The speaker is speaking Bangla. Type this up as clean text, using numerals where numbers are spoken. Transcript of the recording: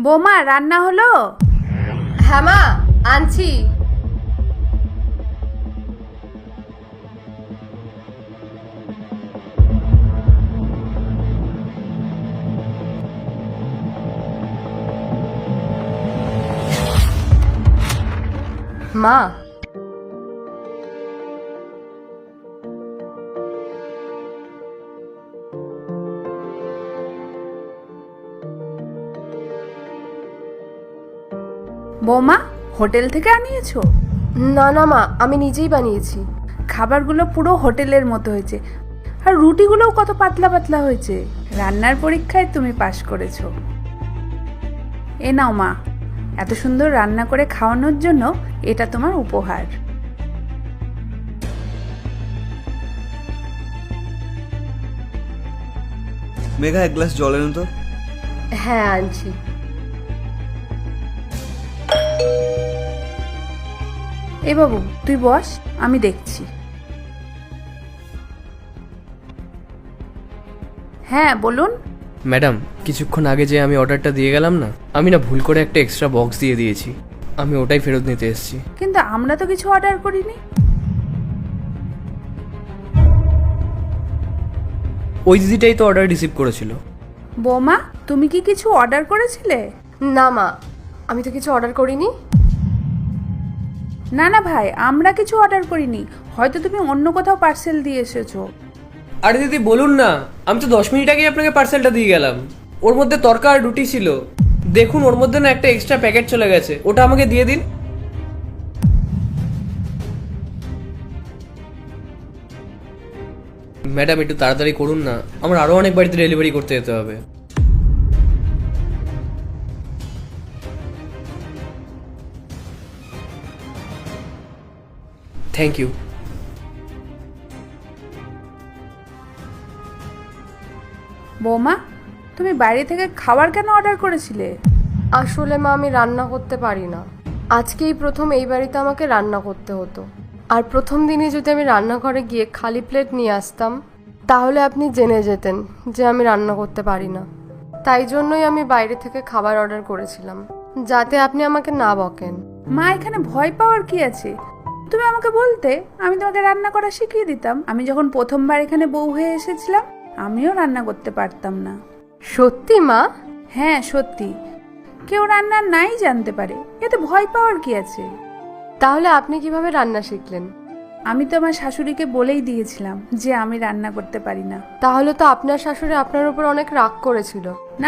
বৌমা রান্না হলো? হ্যাঁ মা, আনছি। মা, বৌমা হোটেল থেকে আনিয়েছো? না না মা, আমি নিজেই বানিয়েছি। খাবারগুলো পুরো হোটেলের মতো হয়েছে, আর রুটিগুলোও কত পাতলা পাতলা হয়েছে। রান্নার পরীক্ষায় তুমি পাশ করেছো। এ নাও মা, এত সুন্দর রান্না করে খাওয়ানোর জন্য এটা তোমার উপহার। মেঘা, এক গ্লাস জল এনো তো। হ্যাঁ আনছি। এ বাবু তুই বস, আমি দেখছি। হ্যাঁ বলুন। ম্যাডাম, কিছুক্ষণ আগে যে আমি অর্ডারটা দিয়ে গেলাম না, আমি না ভুল করে একটা এক্সট্রা বক্স দিয়ে দিয়েছি। আমি ওটাই ফেরত নিতে এসেছি। কিন্তু আমরা তো কিছু অর্ডার করিনি। ওই দিদিটাই তো অর্ডার রিসিভ করেছিল। বৌমা তুমি কি কিছু অর্ডার করেছিলে? না মা, আমি তো কিছু অর্ডার করিনি। না না ভাই, আমরা কিছু অর্ডার করিনি, হয়তো তুমি অন্য কোথাও পার্সেল দিয়ে এসেছো। আরে দিদি বলুন না, আমি তো 10 মিনিট আগে আপনাকে পার্সেলটা দিয়ে গেলাম। ওর মধ্যে তরকা আর রুটি ছিল। দেখুন ওর মধ্যে না একটা এক্সট্রা প্যাকেট চলে গেছে, ওটা আমাকে দিয়ে দিন। ম্যাডাম একটু তাড়াতাড়ি করুন না, আমার আরো অনেক বাড়িতে ডেলিভারি করতে যেতে হবে। Thank you. বৌমা তুমি বাইরে থেকে খাবার কেন অর্ডার করেছিলে? আসলে মা, আমি রান্না করতে পারি না। আজকেই প্রথম এই বাড়িতে আমাকে রান্না করতে হতো। আর প্রথম দিনই যদি আমি রান্নাঘরে গিয়ে খালি প্লেট নিয়ে আসতাম, তাহলে আপনি জেনে যেতেন যে আমি রান্না করতে পারি না। তাই জন্যই আমি বাইরে থেকে খাবার অর্ডার করেছিলাম, যাতে আপনি আমাকে না বকেন। মা এখানে ভয় পাওয়ার কি আছে? তুমি আমাকে বলতে, আমি তোমাকে রান্না করা শিখিয়ে দিতাম। আমি যখন প্রথমবার এখানে বউ হয়ে এসেছিলাম, আমিও রান্না করতে পারতাম না। সত্যি মা? হ্যাঁ সত্যি, কেউ রান্না নাই জানতে পারে, এতে ভয় পাওয়ার কি আছে? তাহলে আপনি কিভাবে রান্না শিখলেন? আমি তো আমার শাশুড়িকে বলেই দিয়েছিলাম যে আমি রান্না করতে পারি না। তাহলে তো আপনার শাশুড়ি আপনার উপর অনেক রাগ করেছিল। না